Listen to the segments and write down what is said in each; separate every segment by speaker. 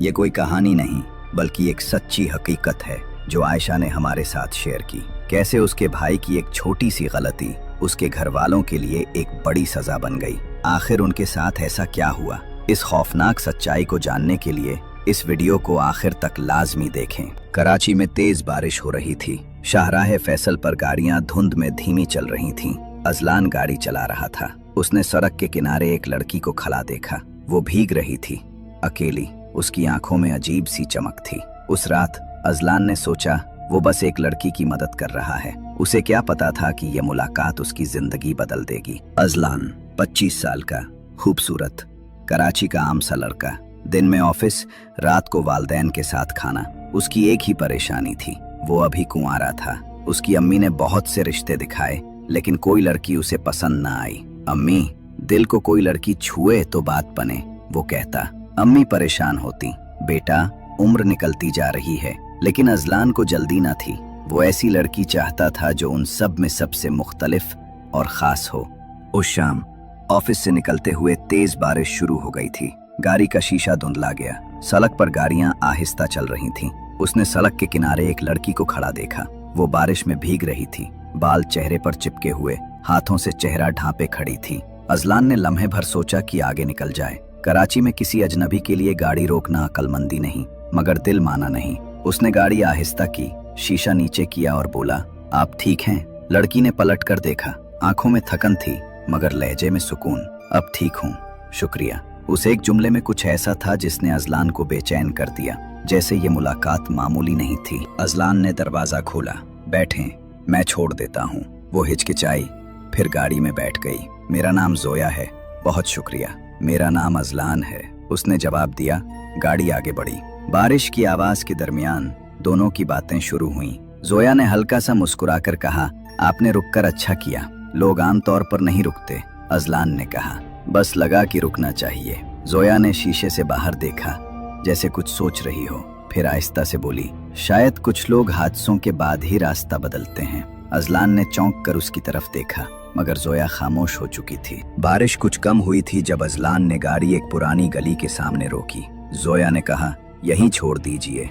Speaker 1: ये कोई कहानी नहीं बल्कि एक सच्ची हकीकत है जो आयशा ने हमारे साथ शेयर की। कैसे उसके भाई की एक छोटी सी गलती उसके घर वालों के लिए एक बड़ी सजा बन गई। आखिर उनके साथ ऐसा क्या हुआ? इस खौफनाक सच्चाई को जानने के लिए इस वीडियो को आखिर तक लाजमी देखें। कराची में तेज बारिश हो रही थी। शाहराह फैसल पर गाड़ियां धुंध में धीमी चल रही थीं। अजलान गाड़ी चला रहा था। उसने सड़क के किनारे एक लड़की को खड़ा देखा। वो भीग रही थी, अकेली। उसकी आंखों में अजीब सी चमक थी। उस रात अजलान ने सोचा वो बस एक लड़की की मदद कर रहा है। उसे क्या पता था कि ये मुलाकात उसकी जिंदगी बदल देगी। अजलान 25 साल का, खूबसूरत, कराची का आम सा लड़का। दिन में ऑफिस, रात को वालदैन के साथ खाना। उसकी एक ही परेशानी थी, वो अभी कुंवारा था। उसकी अम्मी ने बहुत से रिश्ते दिखाए लेकिन कोई लड़की उसे पसंद ना आई। अम्मी, दिल को कोई लड़की छुए तो बात बने, वो कहता। अम्मी परेशान होती, बेटा उम्र निकलती जा रही है। लेकिन अजलान को जल्दी न थी। वो ऐसी लड़की चाहता था जो उन सब में सबसे मुख्तलिफ और खास हो। उस शाम ऑफिस से निकलते हुए तेज बारिश शुरू हो गई थी। गाड़ी का शीशा धुंधला गया। सड़क पर गाड़ियां आहिस्ता चल रही थीं। उसने सड़क के किनारे एक लड़की को खड़ा देखा। वो बारिश में भीग रही थी, बाल चेहरे पर चिपके हुए, हाथों से चेहरा ढांपे खड़ी थी। अजलान ने लम्हे भर सोचा कि आगे निकल जाए। कराची में किसी अजनबी के लिए गाड़ी रोकना अक्लमंदी नहीं, मगर दिल माना नहीं। उसने गाड़ी आहिस्ता की, शीशा नीचे किया और बोला, आप ठीक हैं? लड़की ने पलट कर देखा। आंखों में थकन थी मगर लहजे में सुकून। अब ठीक हूँ, शुक्रिया। उस एक जुमले में कुछ ऐसा था जिसने अजलान को बेचैन कर दिया, जैसे ये मुलाकात मामूली नहीं थी। अजलान ने दरवाजा खोला। बैठें, मैं छोड़ देता हूँ। वो हिचकिचाई, फिर गाड़ी में बैठ गई। मेरा नाम जोया है। बहुत शुक्रिया। मेरा नाम अजलान है, उसने जवाब दिया। गाड़ी आगे बढ़ी। बारिश की आवाज के दरमियान दोनों की बातें शुरू हुई। जोया ने हल्का सा मुस्कुराकर कहा, आपने रुककर अच्छा किया। लोग आमतौर पर नहीं रुकते। अजलान ने कहा, बस लगा कि रुकना चाहिए। जोया ने शीशे से बाहर देखा, जैसे कुछ सोच रही हो। फिर आहिस्ता से बोली, शायद कुछ लोग हादसों के बाद ही रास्ता बदलते हैं। अजलान ने चौंक कर उसकी तरफ देखा, मगर जोया खामोश हो चुकी थी। बारिश कुछ कम हुई थी जब अजलान ने गाड़ी एक पुरानी गली के सामने रोकी। जोया ने कहा, यहीं छोड़ दीजिए,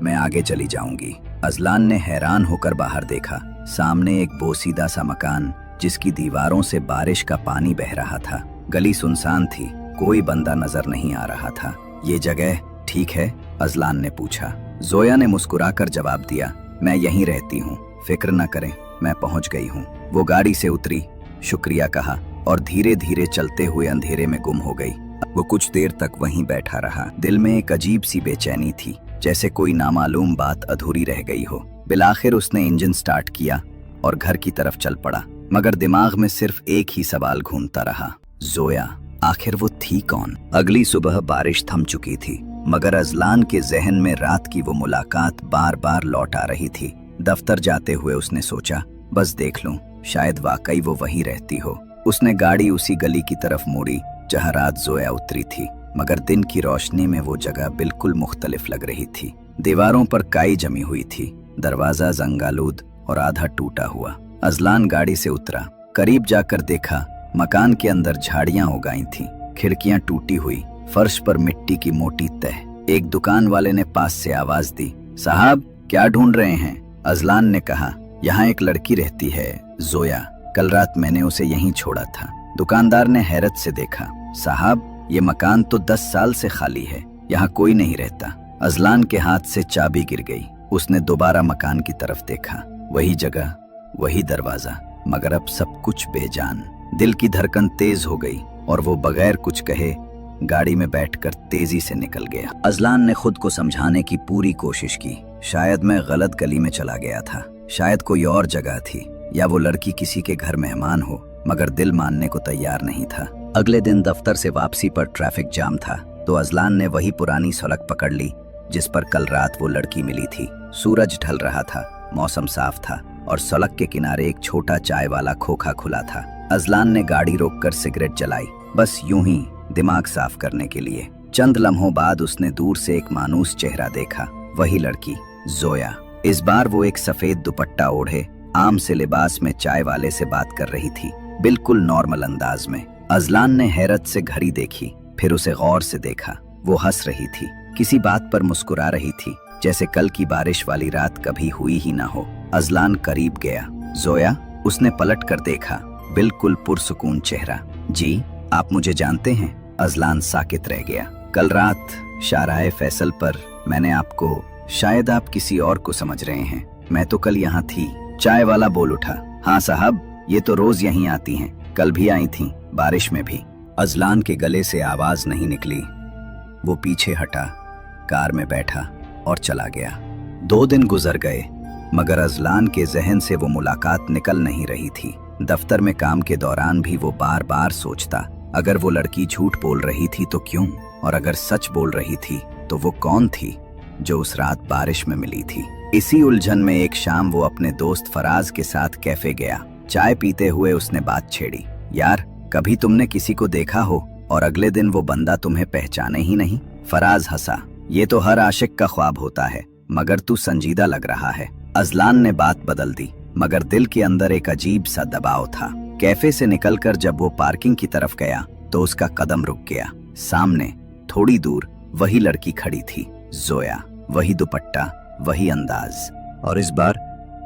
Speaker 1: मैं आगे चली जाऊंगी। अजलान ने हैरान होकर बाहर देखा। सामने एक बोसीदा सा मकान जिसकी दीवारों से बारिश का पानी बह रहा था। गली सुनसान थी, कोई बंदा नजर नहीं आ रहा था। ये जगह ठीक है? अजलान ने पूछा। जोया ने मुस्कुराकर जवाब दिया, मैं यहीं रहती हूँ, फिक्र न करें, मैं पहुँच गई हूँ। वो गाड़ी से उतरी, शुक्रिया कहा और धीरे धीरे चलते हुए अंधेरे में गुम हो गई। वो कुछ देर तक वहीं बैठा रहा। दिल में एक अजीब सी बेचैनी थी, जैसे कोई नामालूम बात अधूरी रह गई हो। बिलाखिर उसने इंजन स्टार्ट किया और घर की तरफ चल पड़ा, मगर दिमाग में सिर्फ एक ही सवाल घूमता रहा, जोया, आखिर वो थी कौन? अगली सुबह बारिश थम चुकी थी, मगर अजलान के जहन में रात की वो मुलाकात बार बार लौट आ रही थी। दफ्तर जाते हुए उसने सोचा, बस देख लूं, शायद वाकई वो वहीं रहती हो। उसने गाड़ी उसी गली की तरफ मोड़ी जहां रात जोया उतरी थी, मगर दिन की रोशनी में वो जगह बिल्कुल मुख्तलिफ लग रही थी। दीवारों पर काई जमी हुई थी, दरवाजा जंगालूद और आधा टूटा हुआ। अजलान गाड़ी से उतरा। करीब जाकर देखा, मकान के अंदर झाड़ियां उगाई थीं, खिड़कियां टूटी हुई, फर्श पर मिट्टी की मोटी तह। एक दुकान वाले ने पास से आवाज दी, साहब क्या ढूंढ रहे हैं? अजलान ने कहा, यहाँ एक लड़की रहती है, जोया। कल रात मैंने उसे यहीं छोड़ा था। दुकानदार ने हैरत से देखा, साहब ये मकान तो 10 साल से खाली है, यहाँ कोई नहीं रहता। अजलान के हाथ से चाबी गिर गई। उसने दोबारा मकान की तरफ देखा, वही जगह, वही दरवाजा, मगर अब सब कुछ बेजान। दिल की धड़कन तेज हो गई और वो बगैर कुछ कहे गाड़ी में बैठकर तेजी से निकल गया। अजलान ने खुद को समझाने की पूरी कोशिश की, शायद मैं गलत गली में चला गया था, शायद कोई और जगह थी, या वो लड़की किसी के घर मेहमान हो, मगर दिल मानने को तैयार नहीं था। अगले दिन दफ्तर से वापसी पर ट्रैफिक जाम था, तो अजलान ने वही पुरानी सड़क पकड़ ली जिस पर कल रात वो लड़की मिली थी। सूरज ढल रहा था, मौसम साफ था और सड़क के किनारे एक छोटा चाय वाला खोखा खुला था। अजलान ने गाड़ी रोककर सिगरेट जलाई, बस यूं ही दिमाग साफ करने के लिए। चंद लम्हों बाद उसने दूर से एक मानूस चेहरा देखा, वही लड़की, जोया। इस बार वो एक सफेद दुपट्टा ओढ़े आम से लिबास में चाय वाले से बात कर रही थी, बिल्कुल नॉर्मल अंदाज में। अजलान ने हैरत से घड़ी देखी, फिर उसे गौर से देखा। वो हंस रही थी, किसी बात पर मुस्कुरा रही थी, जैसे कल की बारिश वाली रात कभी हुई ही ना हो। अजलान करीब गया। जोया, उसने पलट कर देखा, बिल्कुल पुरसुकून चेहरा। जी, आप मुझे जानते हैं? अजलान साकित रह गया। कल रात शाहराए फैसल पर मैंने आपको, शायद आप किसी और को समझ रहे हैं, मैं तो कल यहाँ थी। चाय वाला बोल उठा। हाँ साहब, ये तो रोज यहीं आती हैं, कल भी आई थी, बारिश में भी। अजलान के गले से आवाज नहीं निकली। वो पीछे हटा, कार में बैठा और चला गया। 2 दिन गुजर गए, मगर अजलान के जहन से वो मुलाकात निकल नहीं रही थी। दफ्तर में काम के दौरान भी वो बार बार सोचता, अगर वो लड़की झूठ बोल रही थी तो क्यों, और अगर सच बोल रही थी तो वो कौन थी जो उस रात बारिश में मिली थी। इसी उलझन में एक शाम वो अपने दोस्त फराज के साथ कैफे गया। चाय पीते हुए उसने बात छेड़ी, यार कभी तुमने किसी को देखा हो और अगले दिन वो बंदा तुम्हें पहचाने ही नहीं? फराज हंसा, ये तो हर आशिक का ख्वाब होता है, मगर तू संजीदा लग रहा है। अजलान ने बात बदल दी, मगर दिल के अंदर एक अजीब सा दबाव था। कैफे से निकलकर जब वो पार्किंग की तरफ गया तो उसका कदम रुक गया। सामने थोड़ी दूर वही लड़की खड़ी थी, जोया, वही दुपट्टा, वही अंदाज, और इस बार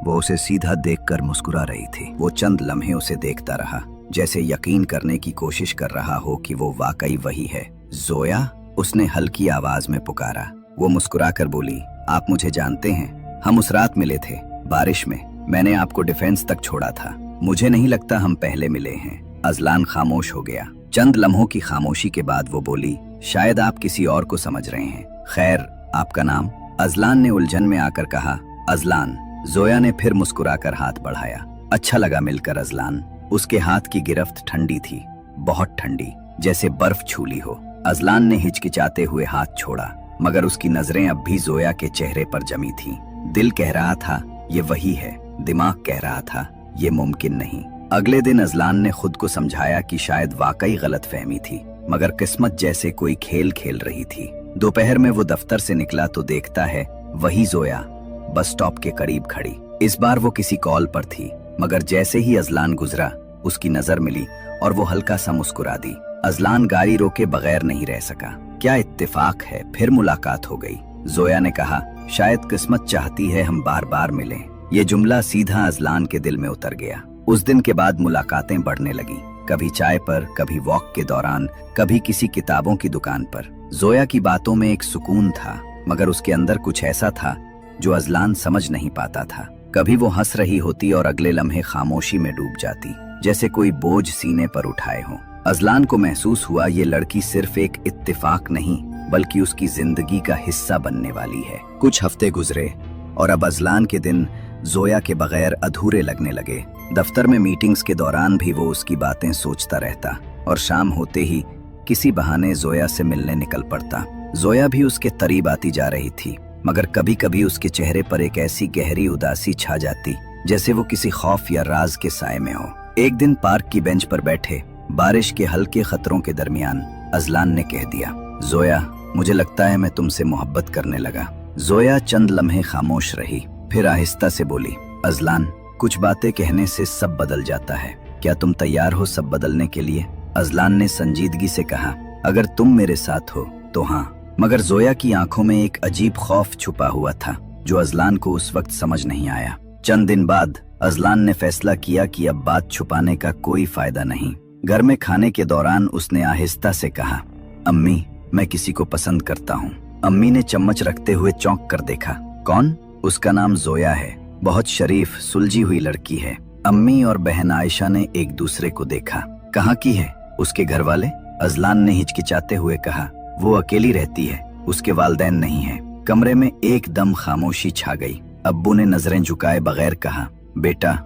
Speaker 1: वो उसे सीधा देखकर मुस्कुरा रही थी। वो चंद लम्हे उसे देखता रहा, जैसे यकीन करने की कोशिश कर रहा हो कि वो वाकई वही है। जोया, उसने हल्की आवाज में पुकारा। वो मुस्कुराकर बोली, आप मुझे जानते हैं, हम उस रात मिले थे बारिश में, मैंने आपको डिफेंस तक छोड़ा था। मुझे नहीं लगता हम पहले मिले हैं। अजलान खामोश हो गया। चंद लम्हों की खामोशी के बाद वो बोली, शायद आप किसी और को समझ रहे हैं। खैर, आपका नाम? अजलान ने उलझन में आकर कहा, अजलान। जोया ने फिर मुस्कुराकर हाथ बढ़ाया। अच्छा लगा मिलकर अजलान। उसके हाथ की गिरफ्त ठंडी थी, बहुत ठंडी, जैसे बर्फ छूली हो। अजलान ने हिचकिचाते हुए हाथ छोड़ा, मगर उसकी नजरें अब भी जोया के चेहरे पर जमी थीं। दिल कह रहा था ये वही है, दिमाग कह रहा था ये मुमकिन नहीं। अगले दिन अजलान ने खुद को समझाया कि शायद वाकई गलतफहमी थी, मगर किस्मत जैसे कोई खेल खेल रही थी। दोपहर में वो दफ्तर से निकला तो देखता है वही जोया बस स्टॉप के करीब खड़ी। इस बार वो किसी कॉल पर थी, मगर जैसे ही अजलान गुजरा उसकी नजर मिली और वो हल्का सा मुस्कुरा दी। अजलान गाड़ी रोके बगैर नहीं रह सका। क्या इत्तेफाक है, फिर मुलाकात हो गई। जोया ने कहा, शायद किस्मत चाहती है हम बार बार मिलें। ये जुमला सीधा अजलान के दिल में उतर गया। उस दिन के बाद मुलाकातें बढ़ने लगी, कभी चाय पर, कभी वॉक के दौरान, कभी किसी किताबों की दुकान पर। जोया की बातों में एक सुकून था, मगर उसके अंदर कुछ ऐसा था जो अजलान समझ नहीं पाता था। कभी वो हंस रही होती और अगले लम्हे खामोशी में डूब जाती, जैसे कोई बोझ सीने पर उठाए हो। अजलान को महसूस हुआ ये लड़की सिर्फ एक इत्तेफाक नहीं, बल्कि उसकी जिंदगी का हिस्सा बनने वाली है। कुछ हफ्ते गुजरे और अब अजलान के दिन जोया के बगैर अधूरे लगने लगे। दफ्तर में मीटिंग्स के दौरान भी वो उसकी बातें सोचता रहता और शाम होते ही किसी बहाने जोया से मिलने निकल पड़ता। जोया भी उसके करीब आती जा रही थी, मगर कभी कभी उसके चेहरे पर एक ऐसी गहरी उदासी छा जाती जैसे वो किसी खौफ या राज के साए में हो। एक दिन पार्क की बेंच पर बैठे बारिश के हल्के खतरों के दरमियान अजलान ने कह दिया, जोया, मुझे लगता है मैं तुमसे मोहब्बत करने लगा। जोया चंद लम्हे खामोश रही, फिर आहिस्ता से बोली, अजलान, कुछ बातें कहने से सब बदल जाता है, क्या तुम तैयार हो सब बदलने के लिए? अजलान ने संजीदगी से कहा, अगर तुम मेरे साथ हो तो हाँ। मगर जोया की आंखों में एक अजीब खौफ छुपा हुआ था जो अजलान को उस वक्त समझ नहीं आया। चंद दिन बाद अजलान ने फैसला किया कि अब बात छुपाने का कोई फायदा नहीं। घर में खाने के दौरान उसने आहिस्ता से कहा, अम्मी, मैं किसी को पसंद करता हूँ। अम्मी ने चम्मच रखते हुए चौंक कर देखा। कौन? उसका नाम जोया है, बहुत शरीफ सुलझी हुई लड़की है। अम्मी और बहन आयशा ने एक दूसरे को देखा। कहाँ की है? उसके घर वाले? अजलान ने हिचकिचाते हुए कहा, वो अकेली रहती है, उसके वालिदैन नहीं है। कमरे में एकदम खामोशी छा गई। अब्बू ने नजरें झुकाए बगैर कहा, बेटा,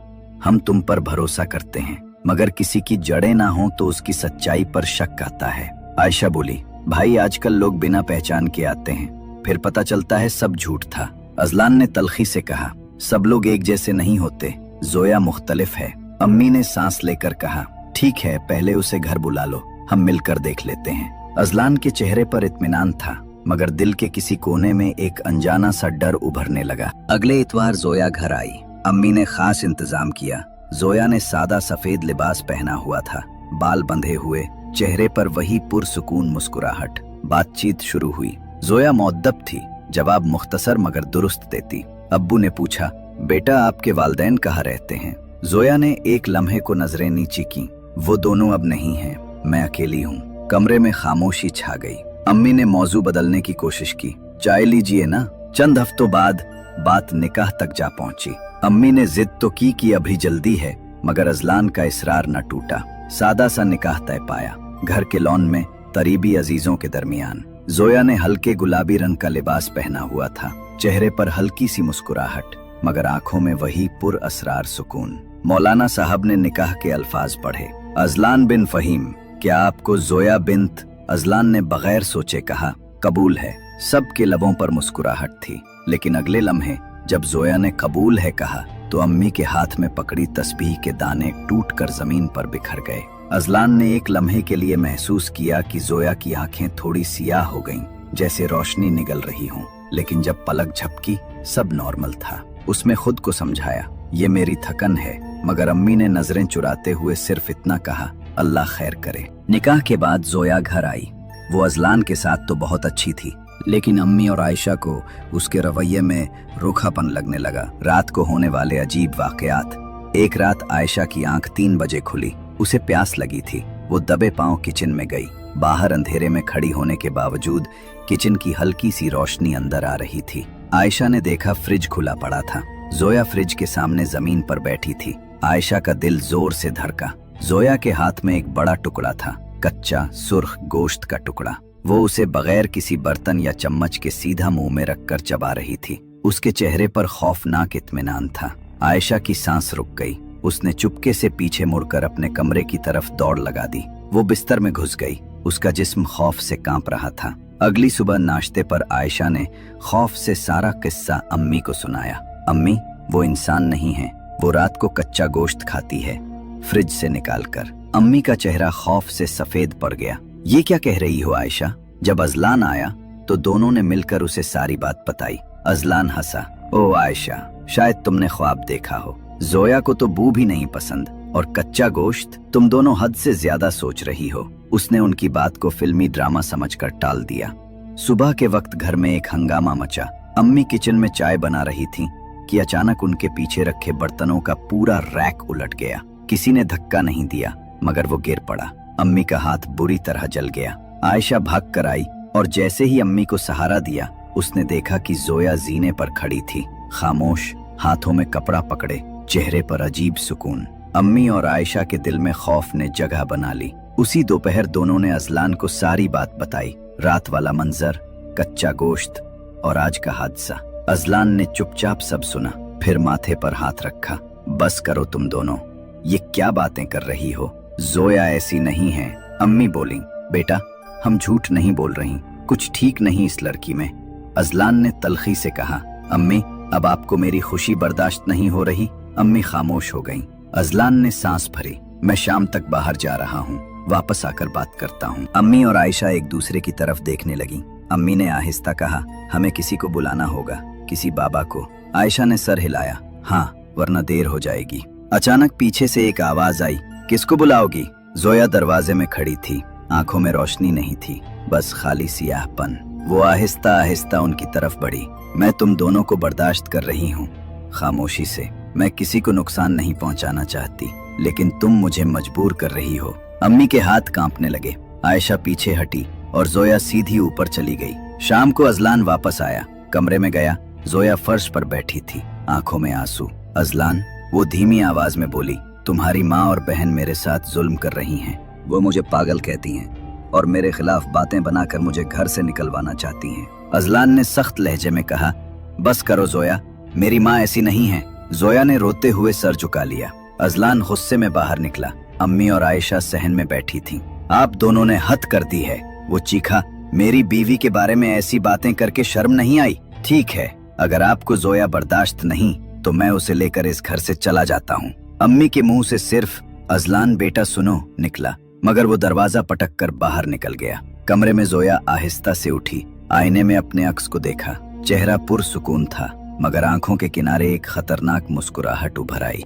Speaker 1: हम तुम पर भरोसा करते हैं, मगर किसी की जड़ें ना हो तो उसकी सच्चाई पर शक आता है। आयशा बोली, भाई, आजकल लोग बिना पहचान के आते हैं, फिर पता चलता है सब झूठ था। अजलान ने तल्खी से कहा, सब लोग एक जैसे नहीं होते, जोया मुख्तलिफ है। अम्मी ने सांस लेकर कहा, ठीक है, पहले उसे घर बुला लो, हम मिलकर देख लेते हैं। अजलान के चेहरे पर इत्मीनान था, मगर दिल के किसी कोने में एक अनजाना सा डर उभरने लगा। अगले इतवार जोया घर आई। अम्मी ने खास इंतजाम किया। जोया ने सादा सफेद लिबास पहना हुआ था, बाल बंधे हुए, चेहरे पर वही पुरसुकून मुस्कुराहट। बातचीत शुरू हुई। जोया मुअद्दब थी, जवाब मुख्तसर मगर दुरुस्त देती। अब्बू ने पूछा, बेटा आपके वालिदैन कहाँ रहते हैं? जोया ने एक लम्हे को नजरें नीची की। वो दोनों अब नहीं हैं, मैं अकेली हूँ। कमरे में खामोशी छा गई। अम्मी ने मौजू बदलने की कोशिश की, चाय लीजिए ना। चंद हफ्तों बाद बात निकाह तक जा पहुंची। अम्मी ने जिद तो की कि अभी जल्दी है, मगर अजलान का इसरार न टूटा। सादा सा निकाह तय पाया, घर के लॉन में करीबी अजीजों के दरमियान। जोया ने हल्के गुलाबी रंग का लिबास पहना हुआ था, चेहरे पर हल्की सी मुस्कुराहट, मगर आंखों में वही पुर असरार सुकून। मौलाना साहब ने निकाह के अल्फाज पढ़े, अजलान बिन फहीम, क्या आपको जोया बिन्त? अजलान ने बगैर सोचे कहा, कबूल है। सबके लबों पर मुस्कुराहट थी, लेकिन अगले लम्हे जब जोया ने कबूल है कहा तो अम्मी के हाथ में पकड़ी तस्बीह के दाने टूटकर जमीन पर बिखर गए। अजलान ने एक लम्हे के लिए महसूस किया कि जोया की आंखें थोड़ी सियाह हो गईं, जैसे रोशनी निगल रही हो, लेकिन जब पलक झपकी सब नॉर्मल था। उसमें खुद को समझाया, ये मेरी थकन है, मगर अम्मी ने नजरें चुराते हुए सिर्फ इतना कहा, अल्लाह खैर करे। निकाह के बाद जोया घर आई। वो अजलान के साथ तो बहुत अच्छी थी, लेकिन अम्मी और आयशा को उसके रवैये में रूखापन लगने लगा। रात को होने वाले अजीब वाकयात। एक रात आयशा की आंख 3 बजे खुली। उसे प्यास लगी थी। वो दबे पांव किचन में गई। बाहर अंधेरे में खड़ी होने के बावजूद किचन की हल्की सी रोशनी अंदर आ रही थी। आयशा ने देखा फ्रिज खुला पड़ा था। जोया फ्रिज के सामने जमीन पर बैठी थी। आयशा का दिल जोर से धड़का। जोया के हाथ में एक बड़ा टुकड़ा था, कच्चा सुर्ख गोश्त का टुकड़ा। वो उसे बगैर किसी बर्तन या चम्मच के सीधा मुंह में रखकर चबा रही थी। उसके चेहरे पर खौफनाक इत्मीनान था। आयशा की सांस रुक गई। उसने चुपके से पीछे मुड़कर अपने कमरे की तरफ दौड़ लगा दी। वो बिस्तर में घुस गई। उसका जिस्म खौफ से कांप रहा था। अगली सुबह नाश्ते पर आयशा ने खौफ से सारा किस्सा अम्मी को सुनाया। अम्मी, वो इंसान नहीं है, वो रात को कच्चा गोश्त खाती है, फ्रिज से निकालकर। अम्मी का चेहरा खौफ से सफेद पड़ गया। ये क्या कह रही हो आयशा? जब अजलान आया तो दोनों ने मिलकर उसे सारी बात बताई। अजलान हंसा, ओ आयशा, शायद तुमने ख्वाब देखा हो। जोया को तो बू भी नहीं पसंद, और कच्चा गोश्त, तुम दोनों हद से ज्यादा सोच रही हो। उसने उनकी बात को फिल्मी ड्रामा समझकर टाल दिया। सुबह के वक्त घर में एक हंगामा मचा। अम्मी किचन में चाय बना रही थीं कि अचानक उनके पीछे रखे बर्तनों का पूरा रैक उलट गया। किसी ने धक्का नहीं दिया, मगर वो गिर पड़ा। अम्मी का हाथ बुरी तरह जल गया। आयशा भाग कर आई और जैसे ही अम्मी को सहारा दिया, उसने देखा कि जोया जीने पर खड़ी थी, खामोश, हाथों में कपड़ा पकड़े, चेहरे पर अजीब सुकून। अम्मी और आयशा के दिल में खौफ ने जगह बना ली। उसी दोपहर दोनों ने अजलान को सारी बात बताई, रात वाला मंजर, कच्चा गोश्त और आज का हादसा। अजलान ने चुपचाप सब सुना, फिर माथे पर हाथ रखा। बस करो तुम दोनों, ये क्या बातें कर रही हो? जोया ऐसी नहीं है। अम्मी बोली, बेटा हम झूठ नहीं बोल रही, कुछ ठीक नहीं इस लड़की में। अजलान ने तलखी से कहा, अम्मी अब आपको मेरी खुशी बर्दाश्त नहीं हो रही? अम्मी खामोश हो गईं। अजलान ने सांस भरी, मैं शाम तक बाहर जा रहा हूँ, वापस आकर बात करता हूँ। अम्मी और आयशा एक दूसरे की तरफ देखने लगी। अम्मी ने आहिस्ता कहा, हमें किसी को बुलाना होगा, किसी बाबा को। आयशा ने सर हिलाया, हाँ, वरना देर हो जाएगी। अचानक पीछे से एक आवाज आई, किसको बुलाओगी? जोया दरवाजे में खड़ी थी, आंखों में रोशनी नहीं थी, बस खाली सियाहपन। वो आहिस्ता आहिस्ता उनकी तरफ बढ़ी। मैं तुम दोनों को बर्दाश्त कर रही हूँ, खामोशी से। मैं किसी को नुकसान नहीं पहुँचाना चाहती, लेकिन तुम मुझे मजबूर कर रही हो। अम्मी के हाथ कांपने लगे। आयशा पीछे हटी और जोया सीधी ऊपर चली गई। शाम को अजलान वापस आया। कमरे में गया, जोया फर्श पर बैठी थी, आंखों में आंसू। अजलान, वो धीमी आवाज में बोली, तुम्हारी माँ और बहन मेरे साथ जुल्म कर रही हैं। वो मुझे पागल कहती हैं और मेरे खिलाफ बातें बनाकर मुझे घर से निकलवाना चाहती हैं। अजलान ने सख्त लहजे में कहा, बस करो जोया, मेरी माँ ऐसी नहीं है। जोया ने रोते हुए सर झुका लिया। अजलान गुस्से में बाहर निकला। अम्मी और आयशा सहन में बैठी थीं। आप दोनों ने हद कर दी है, वो चीखा। मेरी बीवी के बारे में ऐसी बातें करके शर्म नहीं आई? ठीक है, अगर आपको जोया बर्दाश्त नहीं तो मैं उसे लेकर इस घर से चला जाता हूँ। अम्मी के मुंह से सिर्फ अजलान बेटा सुनो निकला, मगर वो दरवाजा पटक कर बाहर निकल गया। कमरे में जोया आहिस्ता से उठी, आईने में अपने अक्स को देखा। चेहरा पुरसुकून था, मगर आंखों के किनारे एक खतरनाक मुस्कुराहट उभर आई।